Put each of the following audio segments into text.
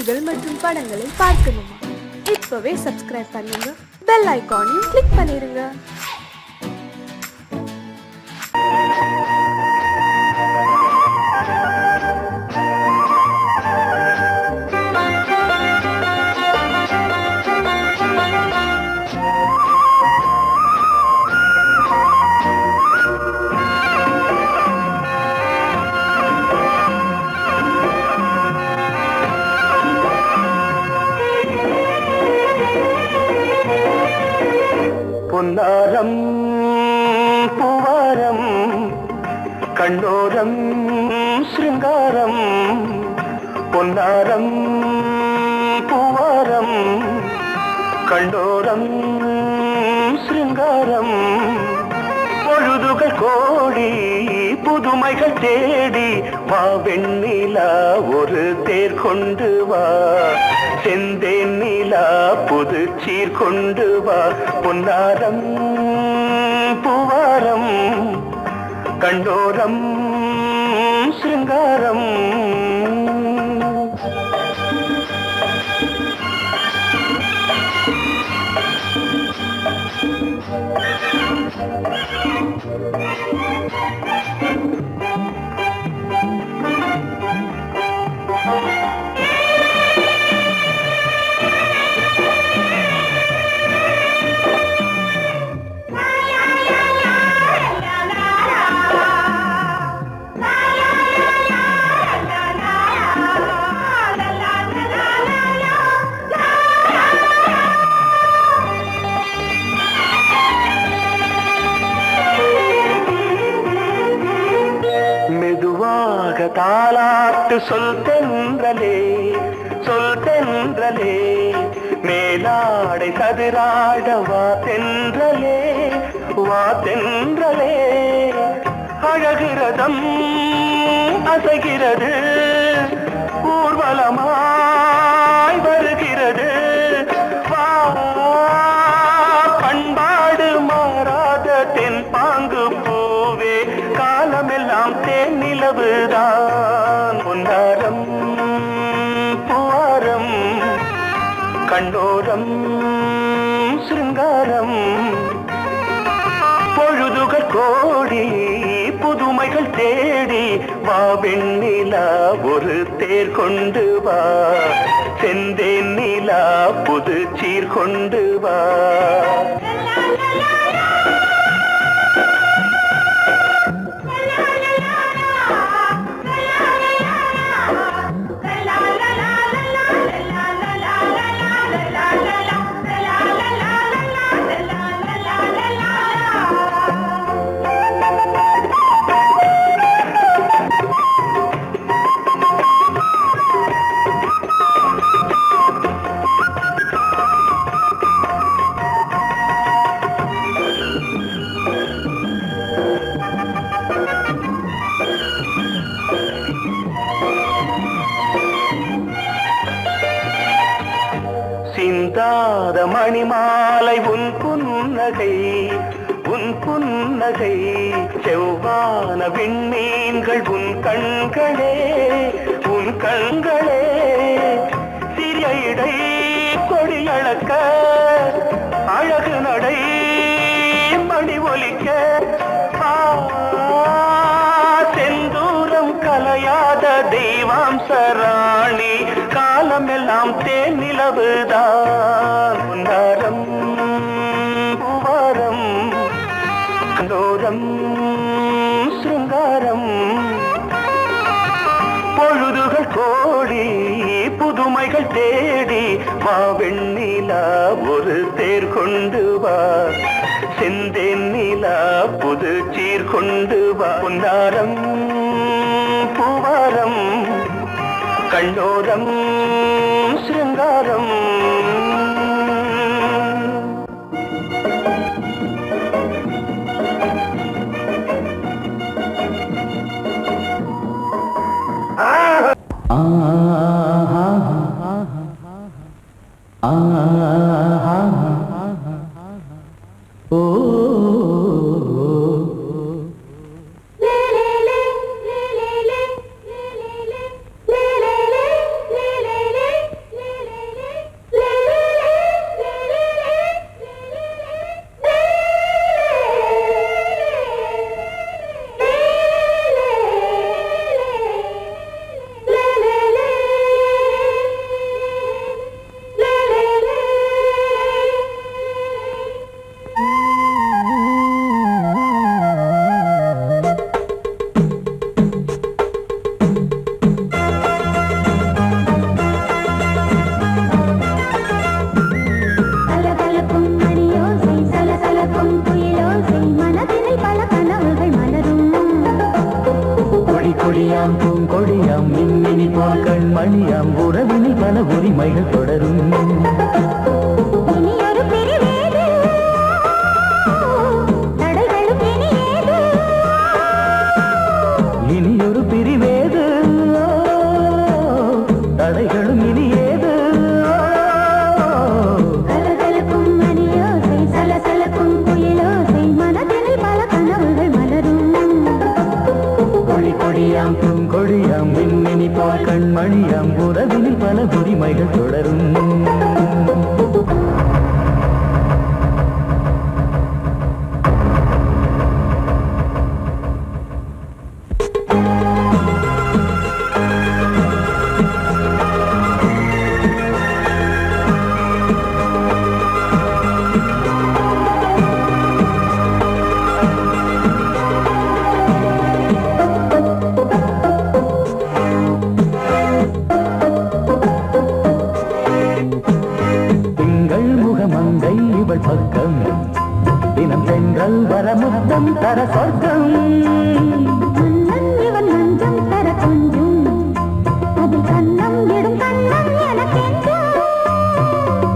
பாடல்கள் மற்றும் படங்களை பார்க்கணுமா? இப்பவே சப்ஸ்கிரைப் பண்ணுங்க, பெல் ஐகானையும் கிளிக் பண்ணிருங்க. பொன்னாரம் பூவாரம் கண்ணோரம் சிருங்காரம், பொன்னாரம் பூவாரம் கண்ணோரம் சிருங்காரம், பொழுதுகள் கோடி புதுமைகள் தேடி வா வெண்ணிலா ஒரு தேர் கொண்டு வா, செந்தேன் நிலா புது சீர் கொண்டு வா, பொன்னாரம் பூவாரம் கண்டோரம் சிருங்காரம். தாலாட்டு சொல் தென்றலே, சொல் தென்றலே, மேலாடை சதுராட வா தென்றலே, வா தென்றலே, அழகிறதம் அசைகிறது ஊர்வலமாய் வருகிறது, வா பண்பாடு மாறாத தென் பாங்கு பூவே, காலமெல்லாம் தேன் நிலவுதான், பொன்னாரம் பூவாரம் கண்ணோரம் சிருங்காரம், பொழுதுகள் கோடி புதுமைகள் தேடி வா வெண்ணிலா ஒரு தேர் கொண்டு வா, செந்தேன் நிலா புது சீர் கொண்டு வா. சிந்தாத மணிமாலை உன் புன்னகை, உன் புன்னகை, செவ்வான விண்மீன்கள் உன் கண்களே, உன் கண்களே, சிறிய இடை கொடியளக்க அழகு நடை மணி ஒலிக்க, செந்தூரம் கலையாத தெய்வாம்சராணி, காலமெல்லாம் தேன் நிலவுதான், பொன்னாரம் பூவாரம் கண்டோரம் சிருங்காரம், பொழுதுகள் கோடி புதுமைகள் தேடி வா வெண்ணிலா ஒரு தேர் கொண்டு வா, செந்தேன் நிலா புது சீர் கொண்டு வா, பொன்னாரம் பூவாரம் கண்டோரம் சிருங்காரம். உறவினில் பல உரிமைகள் தொடரும். இனியொரு பிரிவேது தடைகளும் இனியேது. கலகலக்கும் மணியோசை சலசலக்கும் குயிலோசை மனதில் பல கனவுகள் மலரும். கொடி கொடியாம் பூங்கொடியாம் மின்மினி போல் கண்மணியாம் உறவினில் பல உரிமைகள் தொடரும். மங்கை இவள் பக்கம் தினம் சென்றல் வர முத்தம் தர சொர்க்கம். இவன் மஞ்சம் தர கொஞ்சம் அதில் கண்ணம் இடும் கண்ணம் எனக்கென்றும்.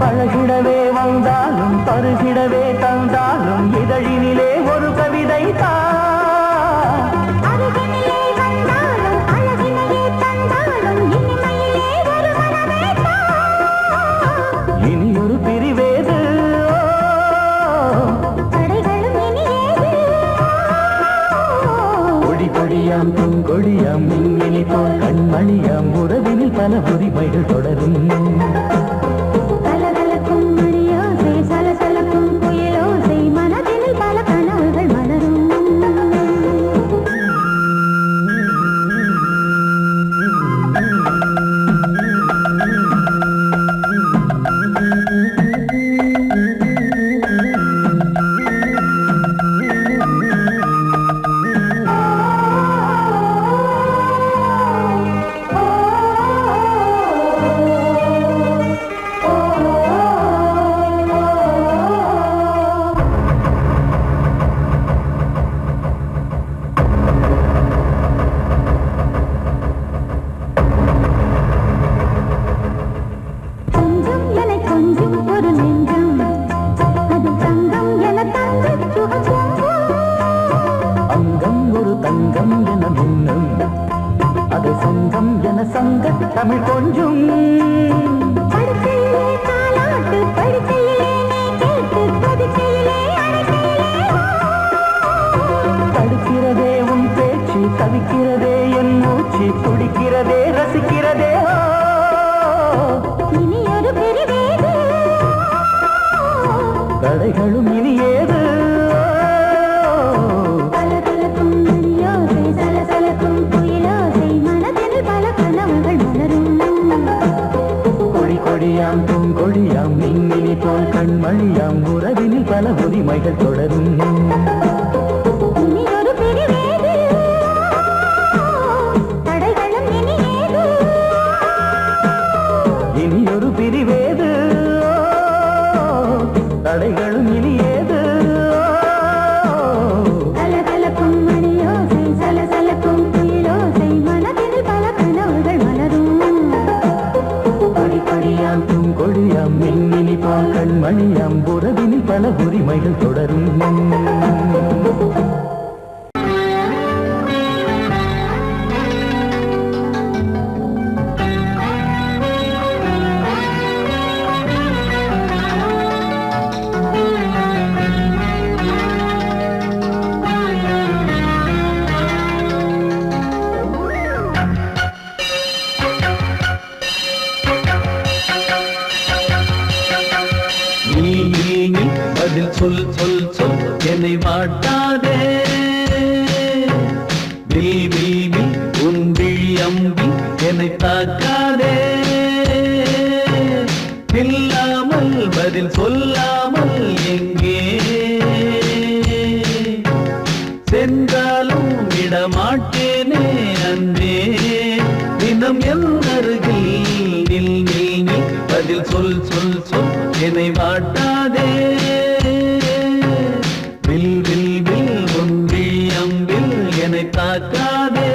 பழகிடவே வந்தாலும் பருகிடவே தந்தாலும் இதழினிலே ஒரு கவிதை தான். அருகினிலே வந்தாலும் அழகினையே தந்தாலும் இனிமையிலே ஒரு மனமே தான். இனியொரு பிரிவேது தடைகளும் இனியேது. கொடி கொடியாம் பூங்கொடியாம் மின்மினி போல் கண்மணியாம் உறவினில் பல உரிமைகள் தொடரும். கலகலக்கும் மணியோசை சலசலக்கும் குயிலோசை மனதில் பல கனவுகள் மலரும். கொஞ்சம் என கொஞ்சம் ஒரு நெஞ்சம் அது தங்கம் என தங்க சுகம். அங்கம் ஒரு தங்கம் என மின்னும் அது சங்கம் என சங்க தமிழ் கொஞ்சம். படுக்கையிலே தாலாட்டு படுக்கையிலே நீ கேட்டு படுக்கையிலே அழைக்கையிலே தடுக்கிறதே உன் பேச்சு தவிக்கிறதே என் மூச்சு துடிக்கிறதே ரசிக்கிறதே. இனி ஒரு பிரிவேது தடைகளும் இனியேது. கலகலக்கும் மணியோசை சலசலக்கும் குயிலோசை மனதில் பல கனவுகள் மலரும். கொடி கொடியாம் பூங்கொடியாம் மின்மினி போல் கண்மணியாம் உறவினில் பல உரிமைகள் தொடரும். இனி ஒரு பிரிவேது தடைகளும் இனியேது. இனியொரு பிரிவேது தடைகளும் இனியேது. கலகலக்கும் மணியோசை சலசலக்கும் குயிலோசை மனதில் பல கனவுகள் மலரும். கொடி கொடியாம் பூங்கொடியாம் மின்மினி போல் கண்மணியாம் உறவினில் பல உரிமைகள் தொடரும். நீ பதில் சொல் சொல் சொல் என்னை வாட்டாதே. தேவி உன் விழி அம்பி என்னை தாக்காதே. இல்லாமல் பதில் சொல்லாமல் எங்கே சென்றாலும் விடமாட்டேனே அன்றே. தினம் என் அருகில் நில் நில் நில் பதில் சொல் சொல் சொல் என்னை வாட்டாதே. வில் வில் வில் உன் விழி அம்பில் என்னை தாக்காதே.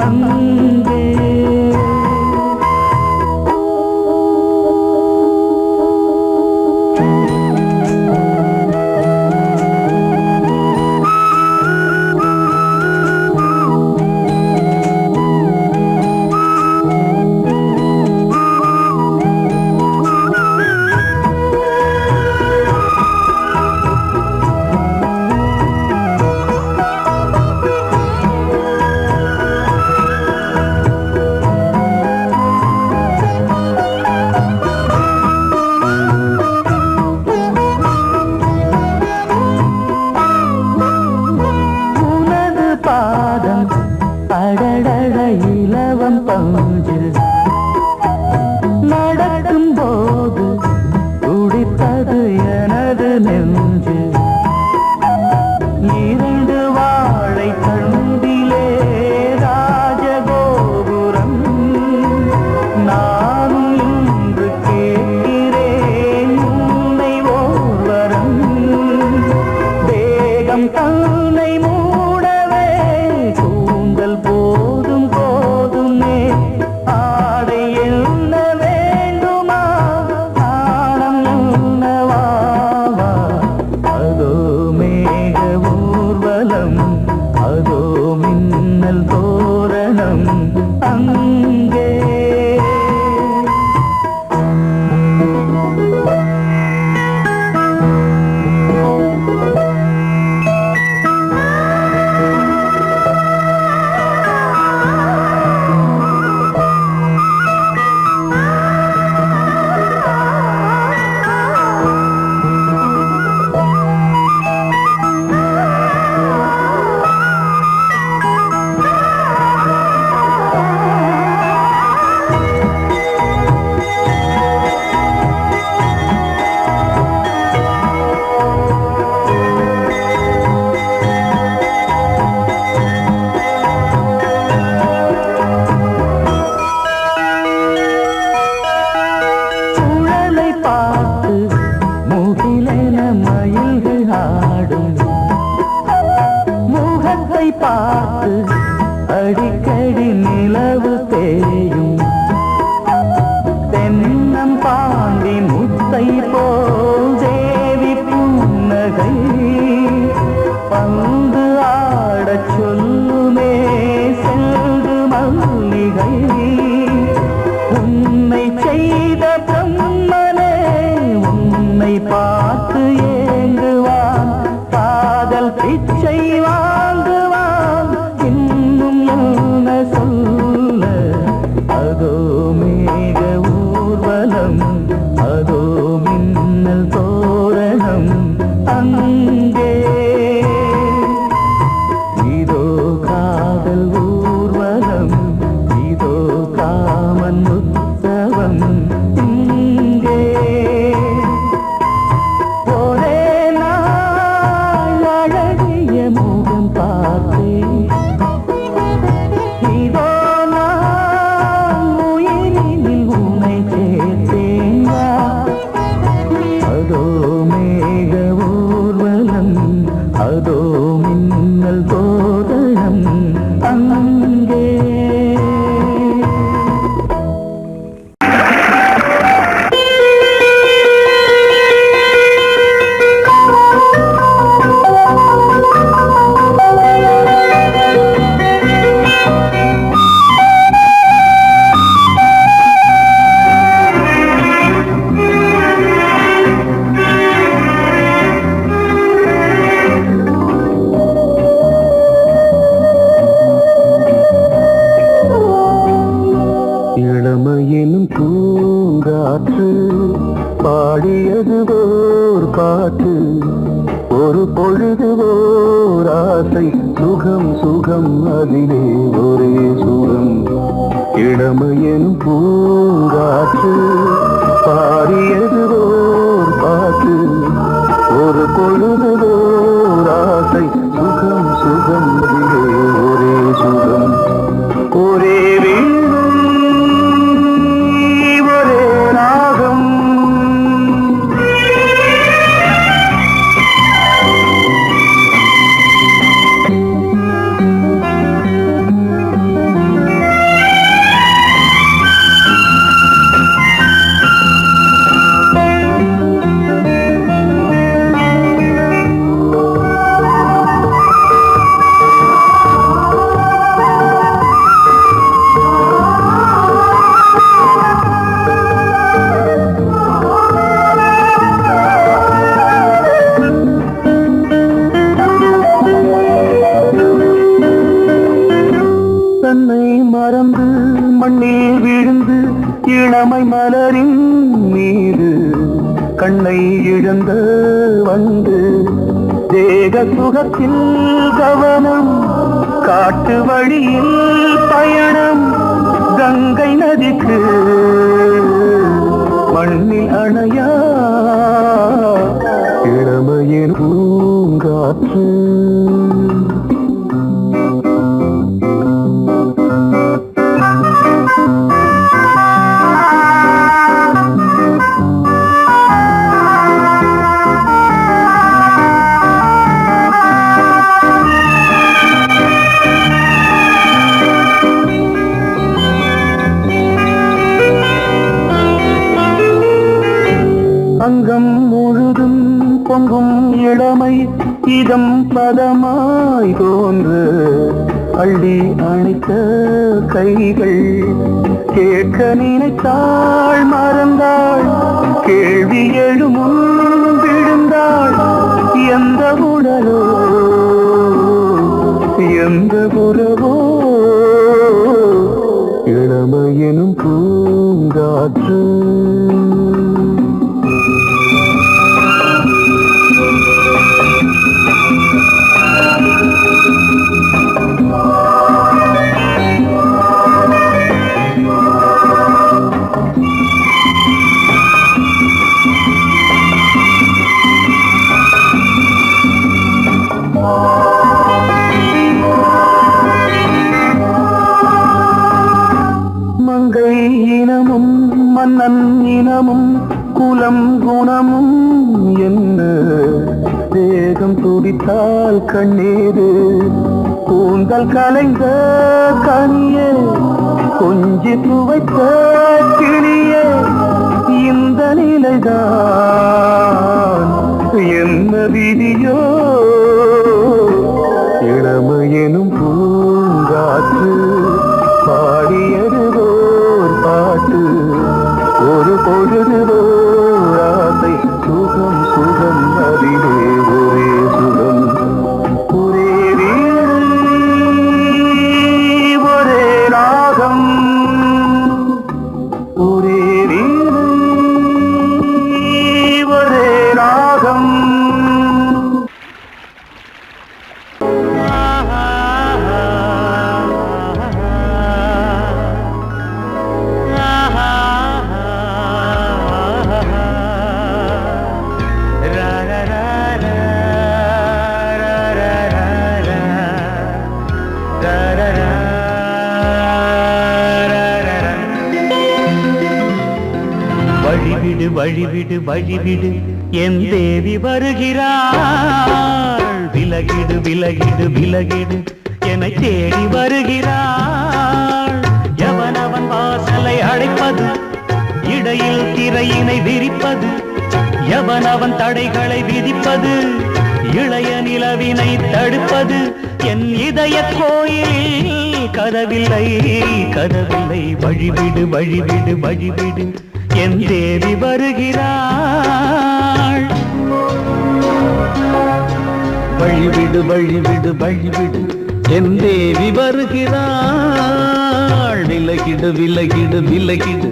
அங்கே. இலவம் பஞ்சு நடக்கும் போது துடித்தது எனது நெஞ்சு. இரண்டு வாழை தண்டிலே ராஜகோபுரம் நானும் இன்று கேட்கிறேன் உன்னை ஓர்வரம். தேகம் தன்னை மூடவே கூந்தல் போதும் போதுமே ஆடை என்ன வேண்டுமா ஆடம் என்னவாவா. அதோ மேக ஊர்வலம் அதோ மின்னல் தோரணம் அங்கே. பார்த்து அடிக்கடி நிலவு தேயும் தென்னம் பாண்டி முத்தை போல் தேவி புன்னகை பந்து ஆடச் சொல்லுமே செல்து மல்லிகை. உன்னை செய்த பிரம்மனே உன்னை பார்த்து ஏங்குவான் காதல் பிச்சை வாங்குவான் இன்னும் என்ன சொல்ல. அதோ மேக ஊர்வலம் அதோ மின்னல் தோரணம் அங்கே. இதோ காதல் ஊர்வலம் இதோ காமன் உற்சவம் இங்கே. ஒரே நாள் அழகிய முகம் பார்த்தேன் இதோ நான் உயிரினில் உன்னை சேர்த்தேன். அதோ மேக ஊர்வலம் அதோ மின்னல் தோரணம் அங்கே. இளமையினும் பூங்காற்று பாடியது ஓர் பாட்டு ஒரு பொழுது ஓர் ஆசை சுகம் சுகம் அதிலே ஒரே சுகம். இளமையினும் பூங்காற்று பாடியது ஓர் பாட்டு ஒரு பொழுது ஓர் ஆசை சுகம் சுகம் அதிலே ஒரே சுகம். ஒரே சுமந்து மண்ணில் விழுந்து இளமை மலரின் மீது கண்ணை இழந்த வந்து தேக சுகத்தில் கவனம் காட்டு வழியில் பயணம் கங்கை நதிக்கு மண்ணில் அணையா இளமையின் பூங்காற்று அங்கம் முழுதும் பொங்கும் இளமை இதம் பதமாய் தோன்று அள்ளி அணைத்த கைகள் கேட்க நினைத்தாள் மறந்தாள் கேள்வி எழுமுன் விழுந்தாள் எந்த உடலோ எந்த உறவோ இளமையெனும் பூங்காற்று மங்கை இனமும் மன்னன் இனமும் குலம் குணமும் என்ன தேகம் துடித்தால் கண்ணீரு கூந்தல் கலைந்த கனியே கொஞ்சி துவைத்த கிளியே இந்த நிலைதான் என்ன விதியோ இளமையெனும் பூங்காற்று பாடியதுவோர் பாட்டு ஒரு பொழுதுவோர் ஆசை சுகம் சுகம் அதிலே ஒரே சுகம் ஒரே வீடு ஒரே ராகம் ஒரே வீடு ஒரே ராகம் வழிவிடு வழிவிடு வழிவிடு என் தேவி வருகிறாள் விலகிடு விலகிடு விலகிடு என்னை தேடி வருகிறாள் எவனவன் வாசலை அடைப்பது இடையில் திரையினை விரிப்பது எவனவன் தடைகளை விதிப்பது இளைய நிலவினை தடுப்பது என் இதய கோயிலில் கதவில்லை கதவில்லை வழிவிடு வழிவிடு வழிவிடு என் தேவி வருகிறாள் வழிவிடு வழிவிடு வழிவிடு என் தேவி வருகிறாள் விலகிடு விலகிடு விலகிடு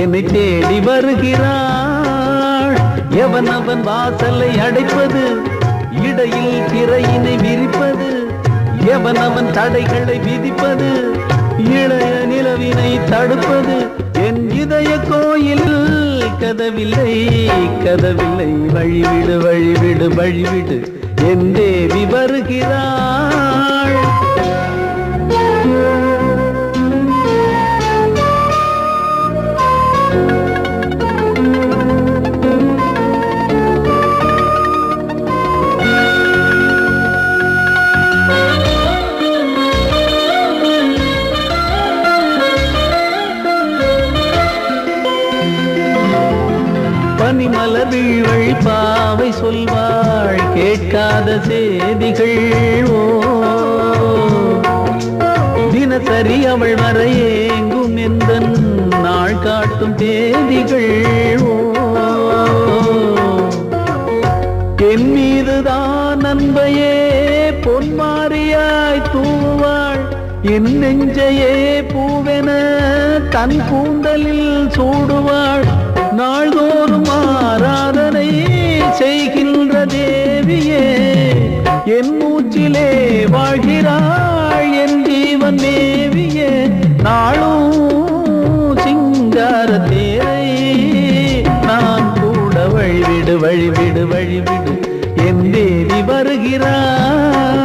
என்னை தேடி வருகிறாள் எவன் அவன் வாசலை அடைப்பது இடையில் திரையினை விரிப்பது எவன் அவன் தடைகளை விதிப்பது இளைய நிலவினை தடுப்பது என் இதய கோயில் கதவில்லை கதவில்லை வழிவிடு வழிவிடு வழிவிடு என் தேவி வருகிறாள் பனிமலர் வீழ்வழி பாவை சொல்வாள் கேட்காத செய்திகள் ஓ தினசரி அவள் வர ஏங்கும் எந்த நாள் காட்டும் தேதிகள் ஓ என் மீதுதான் அன்பையே பொன்மாரியாய் தூவாள் என் நெஞ்சையே பூவென தன் கூந்தலில் சூடுவாள் நாள்தோறும் ஆராதனை செய்கின்ற தேவியே என் மூச்சிலே வாழ்கிறாள் என் ஜீவன் தேவியே நாளும் சிங்கார தேரை நான் கூட வழிவிடு வழிவிடு வழிவிடு என் தேவி வருகிறாள்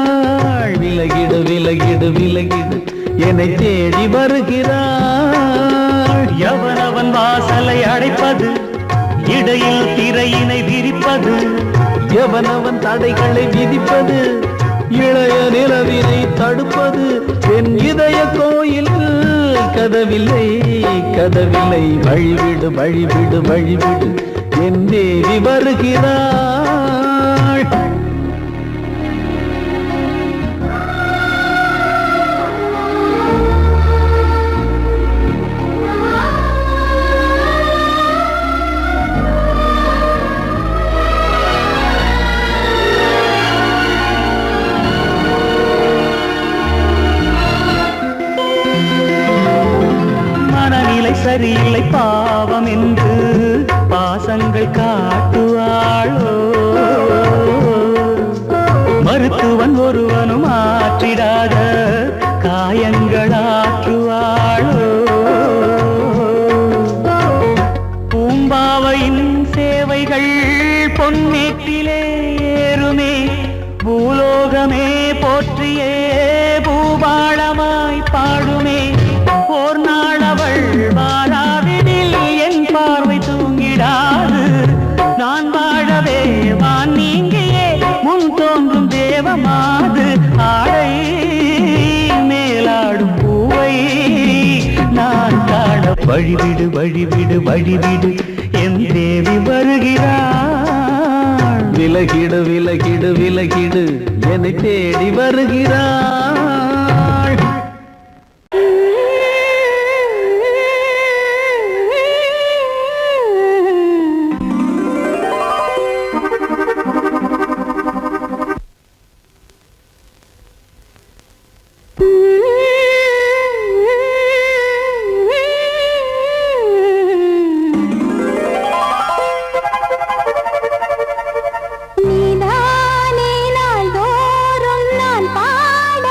விலகிடு விலகிடு விலகிடு என்னை தேடி வருகிறாள் எவனவன் வாசலை அடைப்பது இடையில் திரையினை விரிப்பது எவனவன் தடைகளை விதிப்பது இளைய நிலவினை தடுப்பது என் இதய கோயில் கதவில்லை கதவில்லை வழிவிடு வழிவிடு வழிவிடு என் தேவி வருகிறாள் சரியில்லை பாவம் என்று பாசங்கள் காட்டுவாளோ மருத்துவன் ஒருவனும் ஆற்றிடாத காயங்களாற்றுவாளோ பூம்பாவையின் சேவைகள் பொன்னேற்றிலே ஏறுமே பூலோகமே போற்றியே பூபாளமாய் பாடுமே ஓர் நாள் அவள் வாராவிடில் என் பார்வை தூங்கிடாது நான் வாழவே வான் நீங்கியே முன் தோன்றும் தேவமாது ஆடை மேலாடும் பூவை நான் காண வழிவிடு வழிவிடு வழிவிடு என் தேவி வருகிறாள் விலகிடு விலகிடு விலகிடு என்னை தேடி வருகிறாள் நீதானே நாள்தோறும் நான் பாட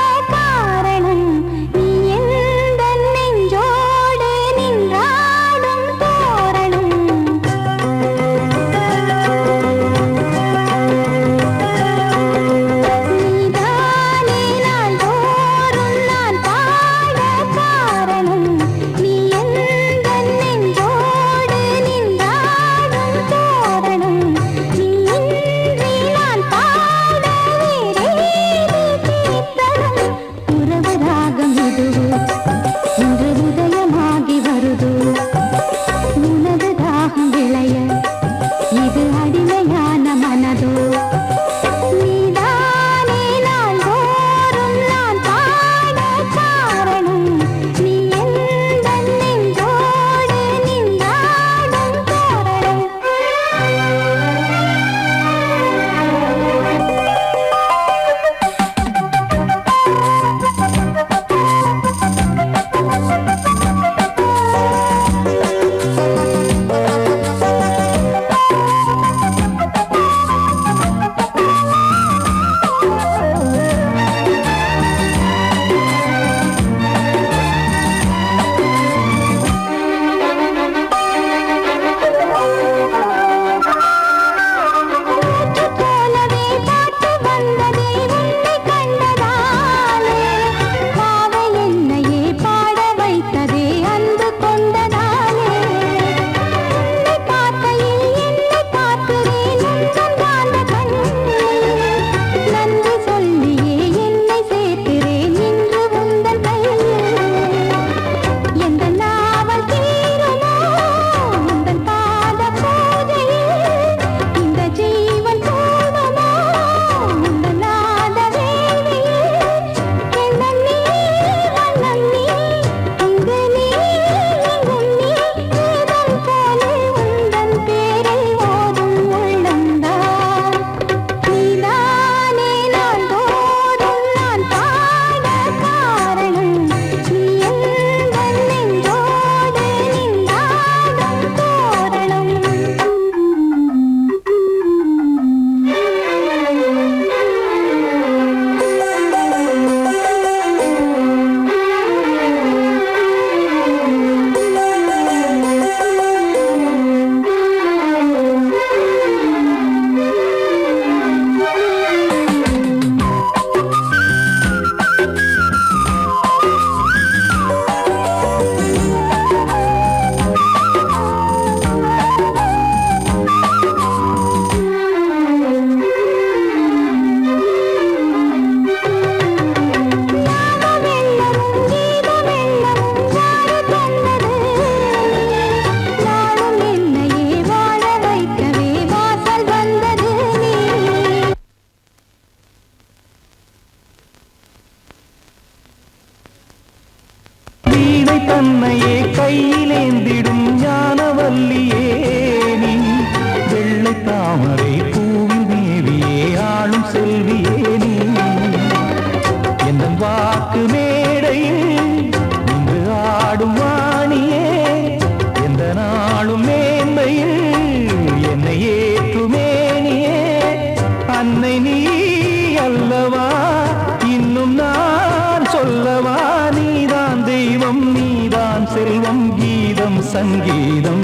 எல்லாம் செல்வம் கீதம் சங்கீதம்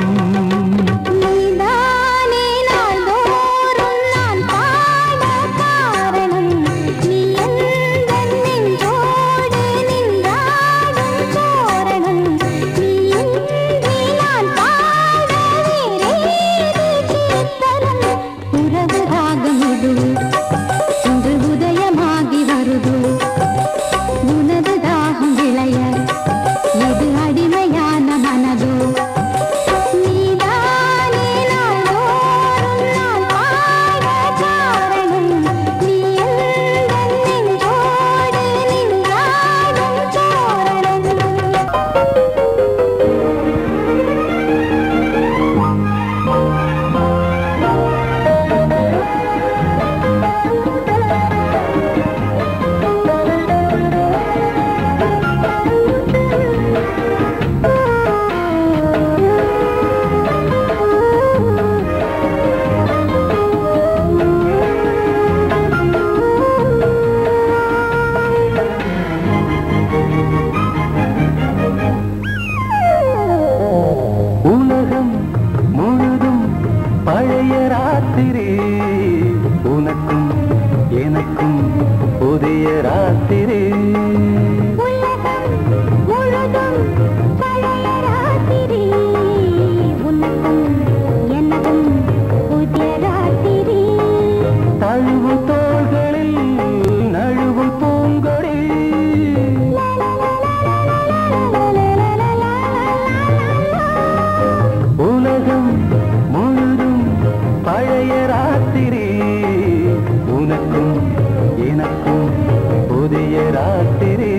நீதானே நாள்தோறும் நான் பாட காரணம் நீ எந்தன் நெஞ்சோடு நின்றாடும் தோரணம் நீ இன்றி நான் பாட வேறேது கீர்த்தனம் உறவு ராகம் இது இன்று உதயமாகி வருது உனது தாகம் விளைய இது அடிமையான மனதோ நீதானே நாள்தோறும் நான் பாட காரணம் நீ எந்தன் நெஞ்சோடு நின்றாடும் தோரணம் உலகம் முழுதும் பழைய ராத்திரி உனக்கும் எனக்கும் புதிய ராத்திரி உலகம் முழுதும் பழைய ராத்திரி உனக்கும் எனக்கும் புதிய ராத்திரி தழுவும் தோள்களில் நழுவும் பூங்கொடி உலகம் முழுதும் பழைய ராத்திரி உனக்கும் எனக்கும் புதிய ராத்திரி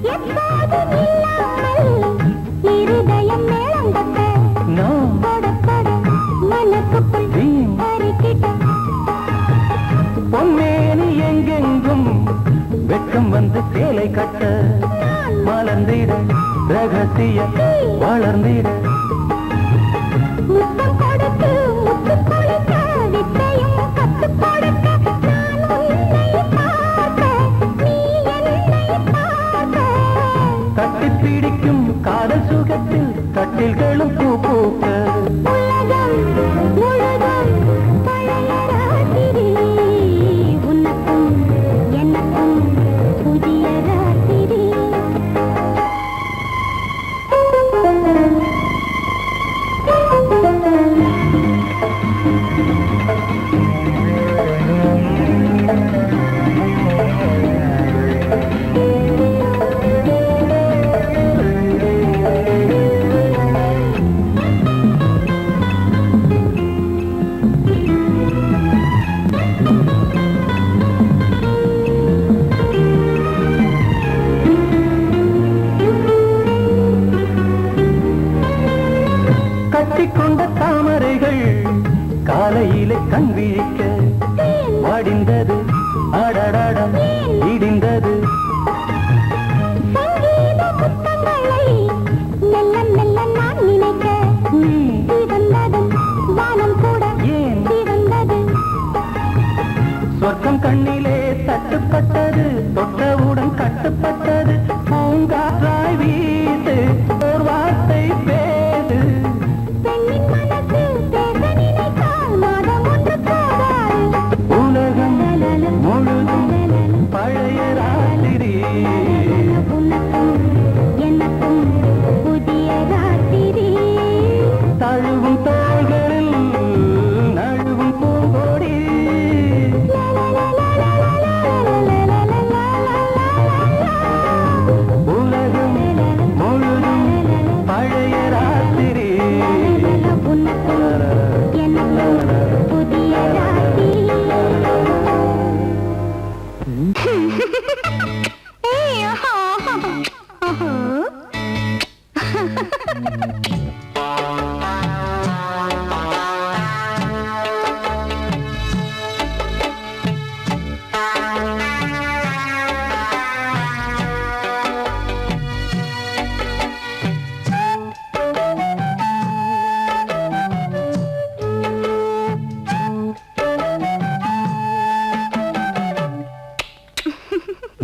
எப்போதும் இல்லாமல் இருதயம் மேளங்கட்ட நான் கொட கொட மனசுக்குள் அரிக்கிட்ட பொன்மேனி எங்கெங்கும் வெட்கம் வந்து சேலை கட்ட மலர்ந்திட ரகசிய வளர்ந்திட முத்தம் கொடுத்து முத்து கொடுக்க வித்தையும் கத்துக் கொடுக்க நான் உன்னை பார்க்க நீ என்னை பார்க்க கட்டி பிடிக்கும் காதல் சுகத்தில் கட்டில்களும் பூ பூக்க உலகம் முழுதும் பழைய ராத்திரி உனக்கும் எனக்கும் புதிய ராத்திரி கட்டிக்கொண்ட தாமரைகள் காலையிலே கண் விழிக்க வாடிந்தது அடடடம் இடிந்தது சங்கீத முத்தங்களை மெல்ல மெல்ல நான் நினைக்க சிவந்ததும் வானம் கூட ஏன் சிவந்தது சொர்க்கம் கண்ணிலே தட்டுப்பட்டது தொட்டவுடன் கட்டுப்பட்டது பூங்காற்றாய் வீசு ஒரு வார்த்தை பேசு பெண்ணின் மனசு பேச நினைத்தால் மாதம் ஒன்று போதாது உலகம் முழுதும் பழைய ராத்திரி உனக்கும் எனக்கும் புதிய ராத்திரி தழுவும் தோள்களில் நழுவும் பூங்கொடி உலகம்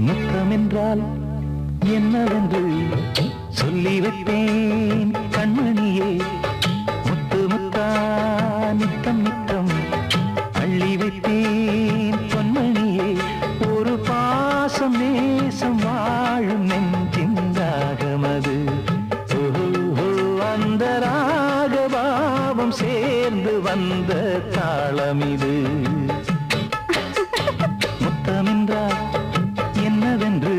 முத்தமென்றால் என்னவென்று சொல்லி வைப்பேன் கண்மணியே. முத்து முத்தா நித்தம் நித்தம் அள்ளி வைப்பேன் பொன்மணியே. ஒரு பாசம் நேசம் வாழும் நெஞ்சின் ராகமது. ஓஹோ, அந்த ராகபாவம் சேர்ந்து வந்த தாளமிது. முத்தமென்றால் என்னவென்று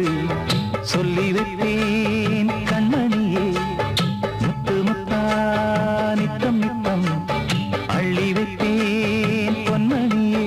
சொல்லி வைப்பேன் கண்மணியே. முத்து முத்தா நித்தம் நித்தம் அள்ளி வைப்பேன் பொன்மணியே.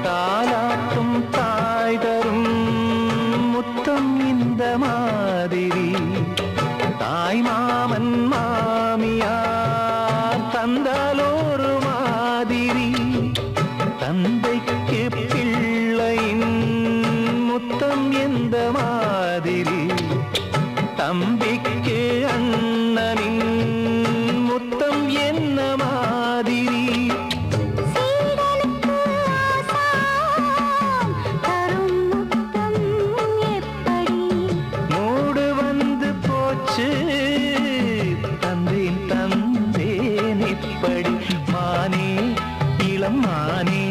தாலாட்டும் தாய் தரும் முத்தம் இந்த மாதிரி. தாய் மாமன் மாமியார் தந்தாலோரு மாதிரி. தந்தைக்கு பிள்ளையின் முத்தம் எந்த மாதிரி. தம்பிக்கு அண்ணனின் முத்தம் என்ன மாதிரி. சீடனுக்கு ஆசான் தரும் முத்தம் எப்படி. மூடு வந்து போச்சு தந்தேன் தந்தேன் இப்படி. மானே இளம் மானே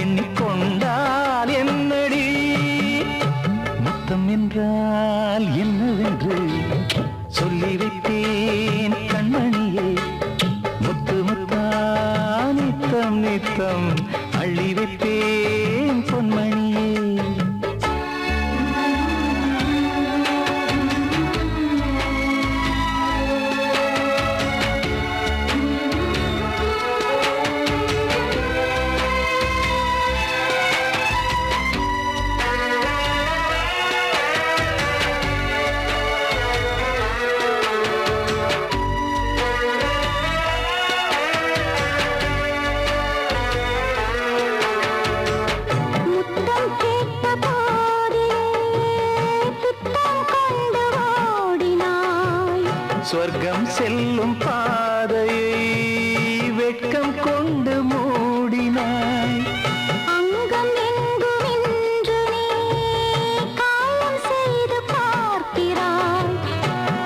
எண்ணிக்கொண்டால் என்னடி. முத்தம் என்றால் என்னவென்று சொல்லி வைத்தேன் கண்மணியே. முத்து முத்தா நித்தம் நித்தம் அள்ளி வைப்பேன் பொன்மணியே. முத்தம் கேட்ட போதே துத்தம் கொண்டு ஓடினாய். சொர்க்கம் செல்லும் பாதையை வெட்கம் கொண்டு மூடினாய். அங்கம் எங்கும் இன்று நீ காயம் செய்து பார்க்கிறாய்.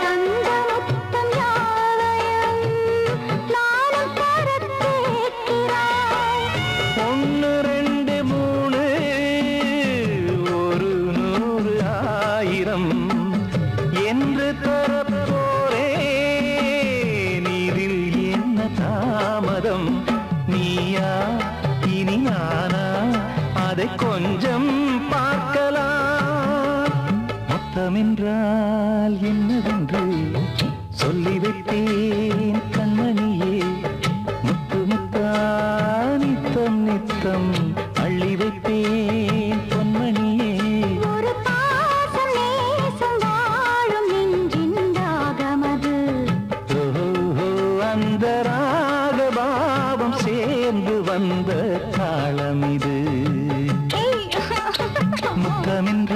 தந்த முத்தம் யாவையும் நானும் தரக் கேட்கிறாய். ஒன்று ரெண்டு மூணு ஒரு நூறு ஆயிரம் என்று தரப்போரேன். இதில் என்ன தாமதம். நீயா இனி நானா அதை கொஞ்சம் பார்க்கலாம். முத்தமென்றால் என்னவென்று சொல்லி வைத்தேன் கண்மணியே. முத்து முத்தா நித்தம் நித்தம் அள்ளி வைப்பேன் பொன்மணியே. ஒரு பாசம் நேசம் வாழும் நெஞ்சின் ராகமது. ஓஹோ, அந்த ராகபாவம் சேர்ந்து வந்த தாளமிது. முத்தமென்ற